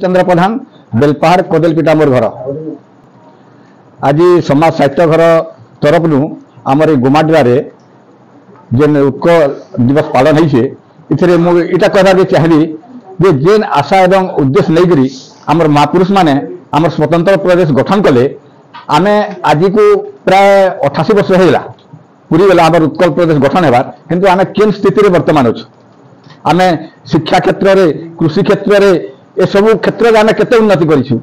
चंद्र प्रधान बेलपहाड़ कोदेलपिटा मोर घर। आज समाज साहित्य घर तरफ आमर गुमाडा जेन उत्कल दिवस पालन होते मुझे कहना चाहिए जे जेन आशा एवं उद्देश्य नहीं आमर महापुरुष माने आमर स्वतंत्र प्रदेश गठन कले आमे आज को प्राय 88 वर्ष होगा पूरी गला आमर उत्कल प्रदेश गठन होबार किंतु आमे केन स्थिति वर्तमान अच्छु आमे शिक्षा क्षेत्र रे कृषि क्षेत्र रे ए सब क्षेत्र में आमे केते उन्नति करिछु।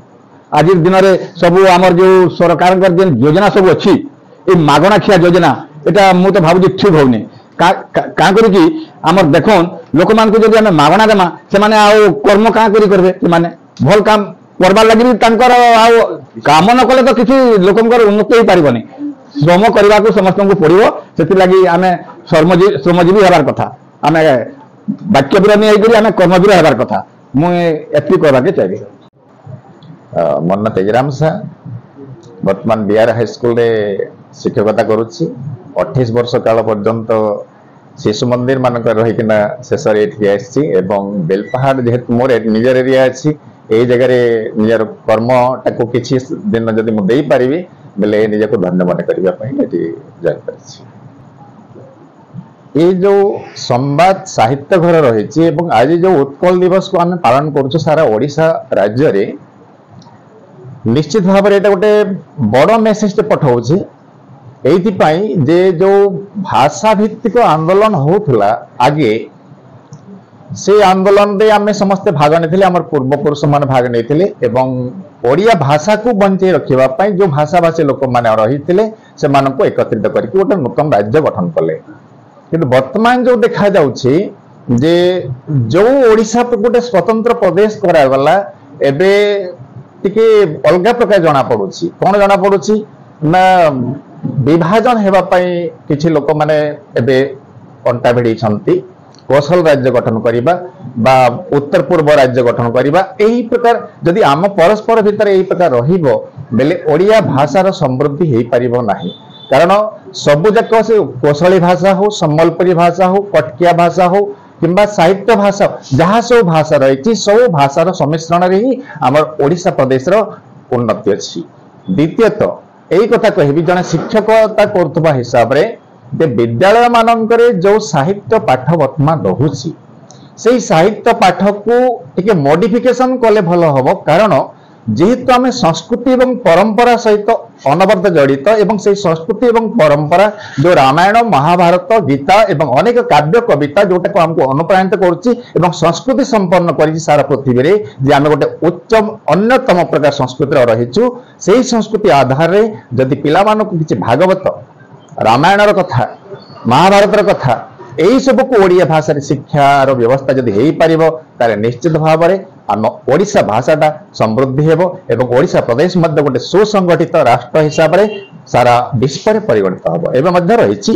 आज दिन में सब आमर जो सरकार जेन योजना सब अच्छी ये मागणा खिया योजना एटा मु तो भावुँ ठीक होनी क्या करी आमर देखन लोक मान जब आम मागणा देमा से माने आउ कर्म क्या करेंगे से भल काम करवार लगी काम न कले तो किसी लोकंर उन्नति हो पारनी श्रम करने को समस्त को पड़ो से आम श्रमजीवी हबार कथा आम वाक्य प्रेमी होकर कर्मजीवी हबार कथा मुझे कहवाके चाहिए। मोर ना तेजराम साह बर्तमान बिहार हाईस्कल शिक्षकता करुच्ची 28 वर्ष काल पर्यंत शिशु मंदिर मानक रहीकिना शेष बेलपहाड़ जेहेतु मोर निजर एरिया अच्छी यही जगह निजर कर्म टाक किसी दिन जदि मुझे पारि बेले निजक धन्य मन करने ये जो संवाद साहित्य घर रही आज जो उत्कल दिवस को आम पालन कर सारा ओडिशा राज्य रे निश्चित भाव में गोटे बड़ मेसेज पठाऊे एइथिपाई जे जो भाषा भित्तिक आंदोलन होउथला आगे से आंदोलन रे आमे समस्ते भाग नेथिले हमर पूर्वपुरुष मान भाग नेथिले एवं ओडिया भाषा को बंचे रखिबा पई जो भाषा भाषी लोक माने रहिथिले से मान को एकत्रित करके गोटे नूतन राज्य गठन कले किंतु वर्तमान जो देखा जाउछि जे जो ओडिशा पर गोटे स्वतंत्र प्रदेश करा गला एबे टिके अलगा प्रकार जना पड़ुछि कोन जना पड़ुछि ना विभाजन हेबा पई किछि लोक माने एबे अंटा भिड़ी छंती कौशल राज्य गठन करिबा बा उत्तर पूर्व राज्य गठन करिबा एही प्रकार जदि आम परस्पर भितर एही प्रकार रहिबो बेले ओडिया भाषार समृद्धि हेई परिबो नाही कारण सबु जाक से कौशली भाषा हो सम्बलपुरी भाषा हो कटकिया भाषा हो किंबा साहित्य भाषा जहाँ सब भाषा रही सब भाषार सम्मिश्रण रे ही आमर ओडिशा प्रदेश रो उन्नति अछि। द्वितीयत यही कथा कहबी जने शिक्षकता करथबा हिसाब रे जे विद्यालय मानकरे जो साहित्य पाठ वर्तमान रहुछि से साहित्य पाठ को टिके मॉडिफिकेशन कले भलो हबो कारण जेहेतु आम संस्कृति एवं परंपरा सहित अनबद्ध जड़ित एवं से संस्कृति एवं परंपरा जो रामायण महाभारत गीता एवं अनेक काव्य कविता जोटा को हमको अनुप्राणित करुच्ची एवं संस्कृति संपन्न कर सारा पृथ्वी रे जे आम गोटे उच्च अन्यतम प्रकार संस्कृति रहीचु से संस्कृति आधार रे जदि पिला मानक किछि भागवत रामायण कथा महाभारत कथा यही सब को ओडिया भाषा शिक्षार व्यवस्था जदि हो पार निश्चित भाव में आम ओडिशा भाषाटा समृद्धि हेबो एवं ओडिशा प्रदेश मध्य गोटे सुसंगठित राष्ट्र हिसाब से सारा विश्व में परिगणित हम एवं मध्य रही।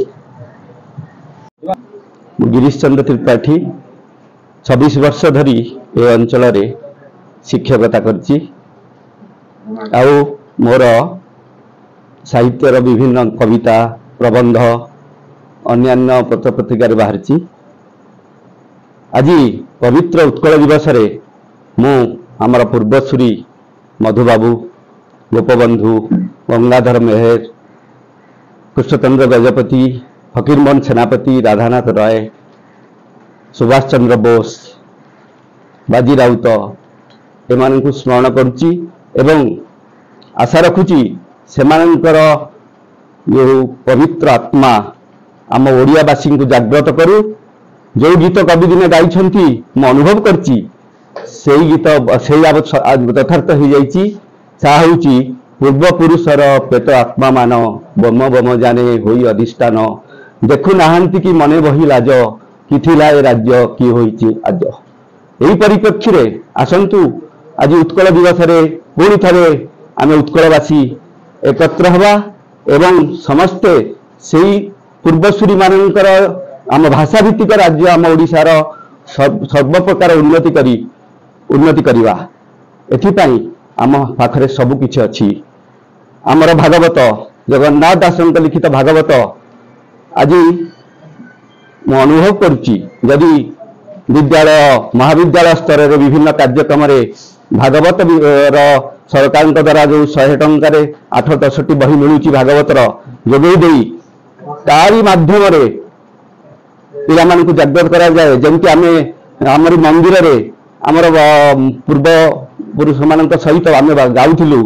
गिरीश चंद्र त्रिपाठी 26 वर्ष धरी ए अंचल रे शिक्षकता करछि आउ मोर साहित्यर विभिन्न कविता प्रबंध अन्यान्य पत्र पत्रिकार बाहरी आज पवित्र उत्कल दिवस रे मु आमर पूर्वसूरी मधुबाबू गोपबंधु गंगाधर मेहर कृष्णचंद्र गजपति फकीरमोहन सेनापति राधानाथ राय सुभाष चंद्र बोस बाजी राउत एमान को स्मरण करुच्ची एवं आशा रखुची सेमानंकर जो पवित्र आत्मा आम ओडियावासी को जागृत करू जो गीत कवि दिने गाई मु अनुभव करची से गीत से यथार्थ हो जाइए पूर्वपुरुषर पेट आत्मा मान बम बम जाने होई अधिष्ठान देखु नाहांती कि मने बही लाज किथिला ए राज्य कि होइची आज यही परिप्रेक्षी रे आसंतु आज उत्कल दिवस रे पुणी थरे आमे उत्कलवासी एकत्र हवा एवं समस्ते सेई पूर्वसूरी मानकर आम भाषा भित्तिक राज्य आम ओडिशार सर्व प्रकार उन्नति करिवा एथिपाई आम पाखरे सबु किछि अछि। आमर भागवत जगन्नाथ दासंक लिखित भागवत आज मु अनुभव करुच्ची जदि विद्यालय महाविद्यालय स्तर रे विभिन्न कार्यक्रम रे भागवत सरकार द्वारा जो 100 टंकार 8-10टी बही मिलूची भागवतर जोगई दे तारी माध्यम पिला मानक जागृत करा जाए जमती आम आमर मंदिर रे आमर पूर्व पुरुष मान सहित आम गाउथिलु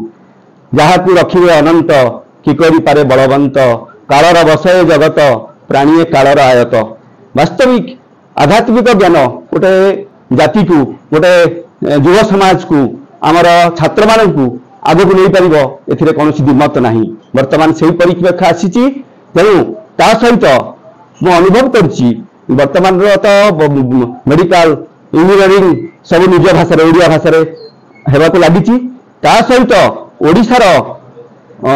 जहाँ को रखिबे अनंत कि करि पारे बलवंत कालर बसय जगत प्राणी कालर आयत वास्तविक आध्यात्मिक ज्ञान गोटे जाति को गोटे युव समाज को आमर छात्र मान आग को नहीं पारिबो एथिरे कोनोसी दिमत नाही वर्तमान से परिप्रेक्षा आसीची तेणु ता सहित मु अनुभव करछि वर्तमान तो मेडिकल इंजीनियरिंग सब निज भाषा ओडिया भाषा हेबा को लागिछि ता सहित ओडिशार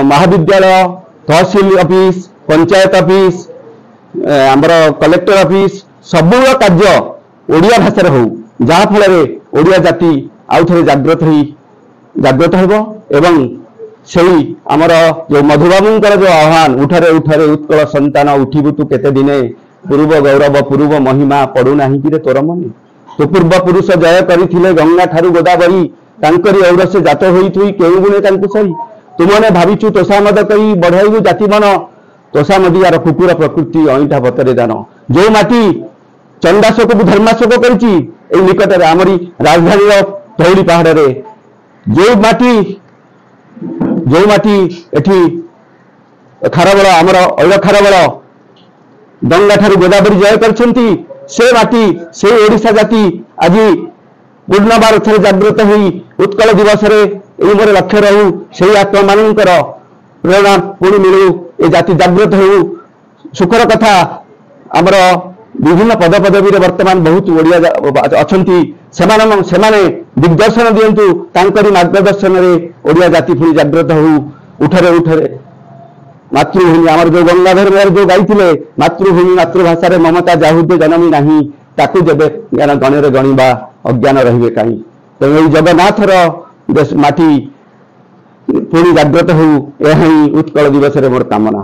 महाविद्यालय तहसील ऑफिस पंचायत ऑफिस आमर कलेक्टर ऑफिस सब कार्य ओडिया भाषा हो जहाँ फल ओडिया जाति आउ थे जागृत हो एवं सही आमर जो मधुबाबूंकर जो आह्वान उठरे उठरे उत्कल संतान उठिबु तू केते दिने पूर्व गौरव पूर्व महिमा पड़ू नाही कि तोर मने तो पूर्व पुरुष जय करिथिले गंगा ठारू गोदावरी तांकरी औरसे जात होई थुई केउ गुणे तांकु सही तुमने भाविचु तोषामद कई बढ़ाइबु जाति मन तोषामदियार कुकुर प्रकृति अईठा बतरे दान जो माटी चंदाशोक को धर्माशोक करिछि एई निकट रे आमरी राजधानी धौली पहाड़ रे जो माटी एठी खारबल आमर ऐल खारबल गंगा ठारू गोदावरी जय करछंती से माटी से ओडिशा जाति आज पूर्णबार थे जागृत होई उत्कल दिवस रे एई मोर लक्ष्य रहू से आत्मा मानकर प्रेरणा पुणी मिलू ए जाति जागृत हो सुखर कथा आमर विभिन्न पद पदवी वर्तमान बहुत ओडिया अछंती सेमाने दिग्दर्शन दियंतु तांकरी मार्गदर्शन रे ओडिया जाति पुणी जागृत हो उठरे उठरे मातृभूमि आमर जो गंगाधर मेहर जो गाइथिले मातृभूमि मातृभाषा रे ममता जाहुदे जनमी नाही ताकू जबे ज्ञान गणरे गणिबा अज्ञान रहिबे काई तेणु जगन्नाथर माटी पुणी जागृत हो यह उत्कल दिवस रे मोर कामना।